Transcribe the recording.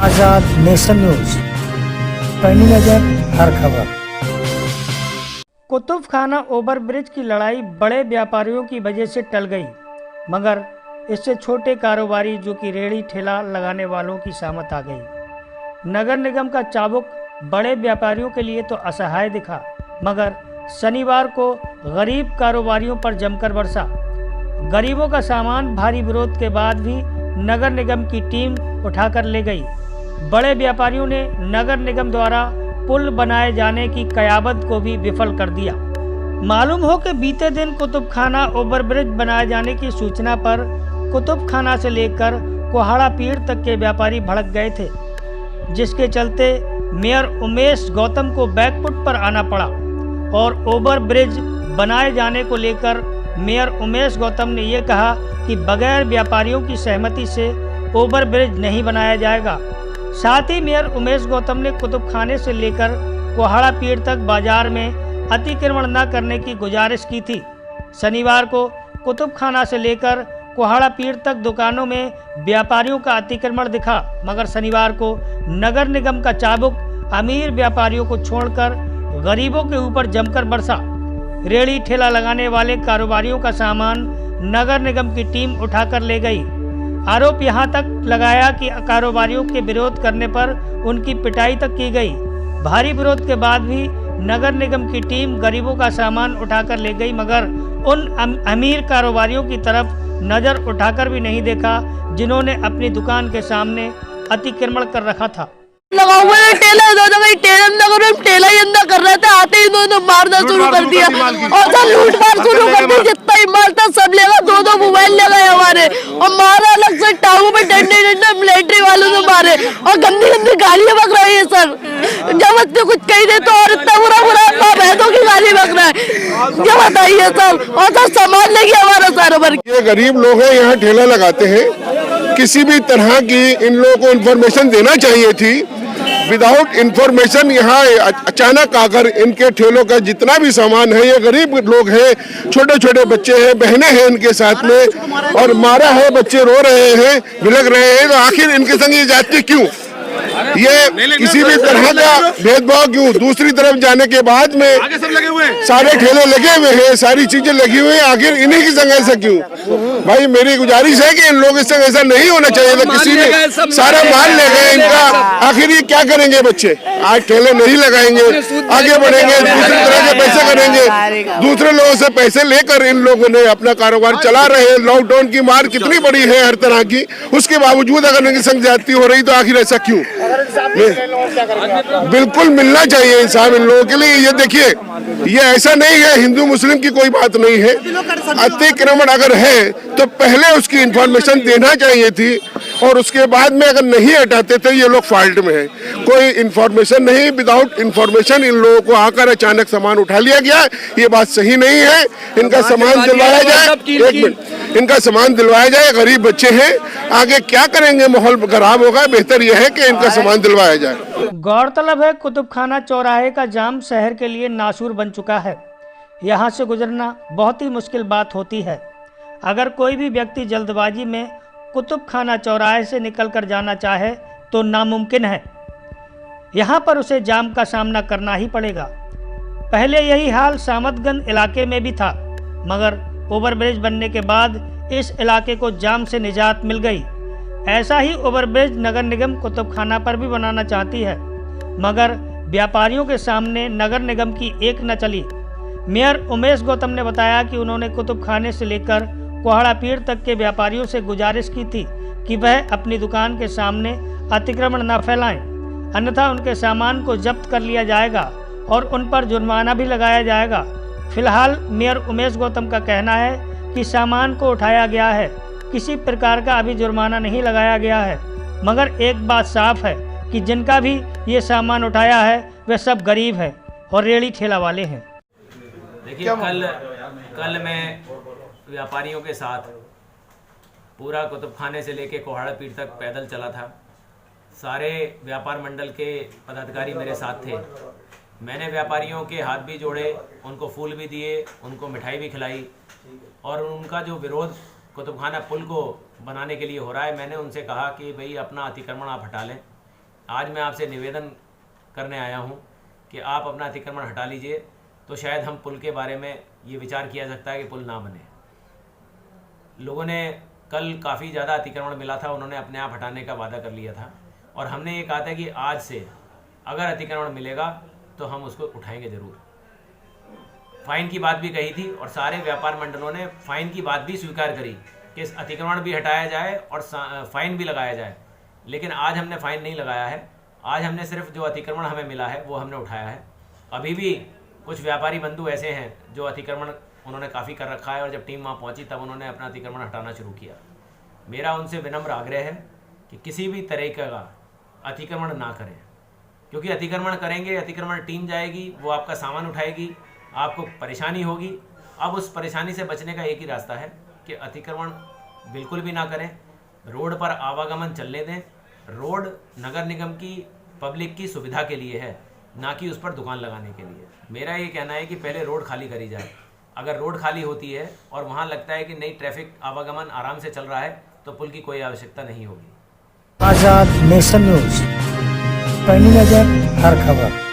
आजाद nation news, पैनी नजर हर खबर। कुतुब खाना ओवरब्रिज की लड़ाई बड़े व्यापारियों की वजह से टल गई, मगर इससे छोटे कारोबारी जो कि रेहड़ी ठेला लगाने वालों की शामत आ गई। नगर निगम का चाबुक बड़े व्यापारियों के लिए तो असहाय दिखा, मगर शनिवार को गरीब कारोबारियों पर जमकर बरसा। गरीबों का सामान भारी विरोध के बाद भी नगर निगम की टीम उठाकर ले गई। बड़े व्यापारियों ने नगर निगम द्वारा पुल बनाए जाने की कयामत को भी विफल कर दिया। मालूम हो कि बीते दिन कुतुब खाना ओवरब्रिज बनाए जाने की सूचना पर कुतुब खाना से लेकर कोहाड़ा पीर तक के व्यापारी भड़क गए थे, जिसके चलते मेयर उमेश गौतम को बैकफुट पर आना पड़ा और ओवरब्रिज बनाए जाने को लेकर मेयर उमेश गौतम ने यह कहा कि बगैर व्यापारियों की सहमति से ओवरब्रिज नहीं बनाया जाएगा। साथ ही मेयर उमेश गौतम ने कुतुब खाने से लेकर कोहाड़ा पीर तक बाजार में अतिक्रमण न करने की गुजारिश की थी। शनिवार को कुतुब खाना से लेकर कोहाड़ा पीर तक दुकानों में व्यापारियों का अतिक्रमण दिखा, मगर शनिवार को नगर निगम का चाबुक अमीर व्यापारियों को छोड़कर गरीबों के ऊपर जमकर बरसा। रेहड़ी ठेला लगाने वाले कारोबारियों का सामान नगर निगम की टीम उठाकर ले गई। आरोप यहां तक लगाया कि कारोबारियों के विरोध करने पर उनकी पिटाई तक की गई। भारी विरोध के बाद भी नगर निगम की टीम गरीबों का सामान उठाकर ले गई, मगर उन अमीर कारोबारियों की तरफ नजर उठाकर भी नहीं देखा जिन्होंने अपनी दुकान के सामने अतिक्रमण कर रखा था। लगा हुआ है ठेला, ठेला ही अंदर कर रहे थे, आते ही इन्होंने मारना शुरू कर दिया और सब लूट मार शुरू कर दी। जितना ही माल था सब लेगा, दो मोबाइल ले गए हमारे और मारा अलग से टांगों में डंडे मिलिट्री वालों ने मारे और गंदी गंदी गालियां बक रही है सर। जब इतने कुछ कही दे तो और इतना बुरा बहनों की गाली बक रहा है, क्या बताइए सर। और सब सामान लेके हमारा सारा भर। ये गरीब लोग हैं, यहाँ ठेला लगाते हैं, किसी भी तरह की इन लोगों को इन्फॉर्मेशन देना चाहिए थी। विदाउट इन्फॉर्मेशन यहाँ अचानक आकर इनके ठेलों का जितना भी सामान है, ये गरीब लोग हैं, छोटे छोटे बच्चे हैं, बहनें हैं इनके साथ में, और मारा है, बच्चे रो रहे हैं, बिलख रहे हैं, तो आखिर इनके संग ये जाति क्यों? ये किसी भी तरह का भेदभाव क्यों? दूसरी तरफ जाने के बाद में आगे सब लगे हुए हैं, सारे ठेले लगे हुए हैं, सारी चीजें लगी हुई हैं, आखिर इन्हीं की संग ऐसा क्यों? भाई मेरी गुजारिश है कि इन लोगों के संग ऐसा नहीं होना चाहिए था। किसी ने सारा माल ले गए इनका, आखिर ये क्या करेंगे बच्चे? आज ठेले नहीं लगाएंगे, आगे बढ़ेंगे, दूसरी तरह के पैसे करेंगे, दूसरे लोगों से पैसे लेकर इन लोगों ने अपना कारोबार चला रहे हैं। लॉकडाउन की मार कितनी बड़ी है हर तरह की, उसके बावजूद अगर इनकी संग ज्यादती हो रही तो आखिर ऐसा क्यों? बिल्कुल मिलना चाहिए इंसाफ इन लोगों के लिए। ये देखिए, ये ऐसा नहीं है, हिंदू मुस्लिम की कोई बात नहीं है। अतिक्रमण अगर है तो पहले उसकी इंफॉर्मेशन देना चाहिए थी, और उसके बाद में अगर नहीं हटाते थे ये लोग फॉल्ट में है। कोई इंफॉर्मेशन नहीं, विदाउट इंफॉर्मेशन इन लोगों को आकर अचानक सामान उठा लिया गया, ये बात सही नहीं है। इनका सामान दिलवाया जाए, एक मिनट, इनका सामान दिलवाया जाए। गरीब बच्चे हैं, आगे क्या करेंगे, माहौल खराब होगा। बेहतर यह है कि इनका सामान दिलवाया जाए। गौरतलब है, कुतुब खाना चौराहे का जाम शहर के लिए नासूर बन चुका है। यहाँ से गुजरना बहुत ही मुश्किल बात होती है। अगर कोई भी व्यक्ति जल्दबाजी में कुतुब खाना चौराहे से निकलकर जाना चाहे तो नामुमकिन है। यहाँ पर उसे जाम का सामना करना ही पड़ेगा। पहले यही हाल सामतगंज इलाके में भी था, मगर ओवरब्रिज बनने के बाद इस इलाके को जाम से निजात मिल गई। ऐसा ही ओवरब्रिज नगर निगम कुतुब खाना पर भी बनाना चाहती है, मगर व्यापारियों के सामने नगर निगम की एक न चली। मेयर उमेश गौतम ने बताया कि उन्होंने कुतुब खाने से लेकर कोहाड़ा पीर तक के व्यापारियों से गुजारिश की थी कि वह अपनी दुकान के सामने अतिक्रमण न फैलाएं, अन्यथा उनके सामान को जब्त कर लिया जाएगा और उन पर जुर्माना भी लगाया जाएगा। फिलहाल मेयर उमेश गौतम का कहना है कि सामान को उठाया गया है, किसी प्रकार का अभी जुर्माना नहीं लगाया गया है, मगर एक बात साफ है कि जिनका भी ये सामान उठाया है वे सब गरीब हैं और रेहड़ी ठेला वाले हैं। देखिए, कल मैं व्यापारियों के साथ पूरा कुतुब खाने से लेके कोहाड़ा पीर तक पैदल चला था। सारे व्यापार मंडल के पदाधिकारी मेरे साथ थे। मैंने व्यापारियों के हाथ भी जोड़े, उनको फूल भी दिए, उनको मिठाई भी खिलाई, और उनका जो विरोध कुतुब खाना पुल को बनाने के लिए हो रहा है, मैंने उनसे कहा कि भाई अपना अतिक्रमण आप हटा लें, आज मैं आपसे निवेदन करने आया हूं कि आप अपना अतिक्रमण हटा लीजिए, तो शायद हम पुल के बारे में ये विचार किया सकता है कि पुल ना बने। लोगों ने कल काफ़ी ज़्यादा अतिक्रमण मिला था, उन्होंने अपने आप हटाने का वादा कर लिया था और हमने ये कहा था कि आज से अगर अतिक्रमण मिलेगा तो हम उसको उठाएंगे ज़रूर। फ़ाइन की बात भी कही थी और सारे व्यापार मंडलों ने फ़ाइन की बात भी स्वीकार करी कि इस अतिक्रमण भी हटाया जाए और फ़ाइन भी लगाया जाए, लेकिन आज हमने फ़ाइन नहीं लगाया है। आज हमने सिर्फ जो अतिक्रमण हमें मिला है वो हमने उठाया है। अभी भी कुछ व्यापारी बंधु ऐसे हैं जो अतिक्रमण उन्होंने काफ़ी कर रखा है और जब टीम वहाँ पहुँची तब उन्होंने अपना अतिक्रमण हटाना शुरू किया। मेरा उनसे विनम्र आग्रह है कि किसी भी तरीके का अतिक्रमण ना करें, क्योंकि अतिक्रमण करेंगे, अतिक्रमण टीम जाएगी, वो आपका सामान उठाएगी, आपको परेशानी होगी। अब उस परेशानी से बचने का एक ही रास्ता है कि अतिक्रमण बिल्कुल भी ना करें, रोड पर आवागमन चलने दें। रोड नगर निगम की पब्लिक की सुविधा के लिए है, ना कि उस पर दुकान लगाने के लिए। मेरा ये कहना है कि पहले रोड खाली करी जाए। अगर रोड खाली होती है और वहाँ लगता है कि नई ट्रैफिक आवागमन आराम से चल रहा है तो पुल की कोई आवश्यकता नहीं होगी। आज़ाद नेशन न्यूज़, पैनी नज़र हर खबर।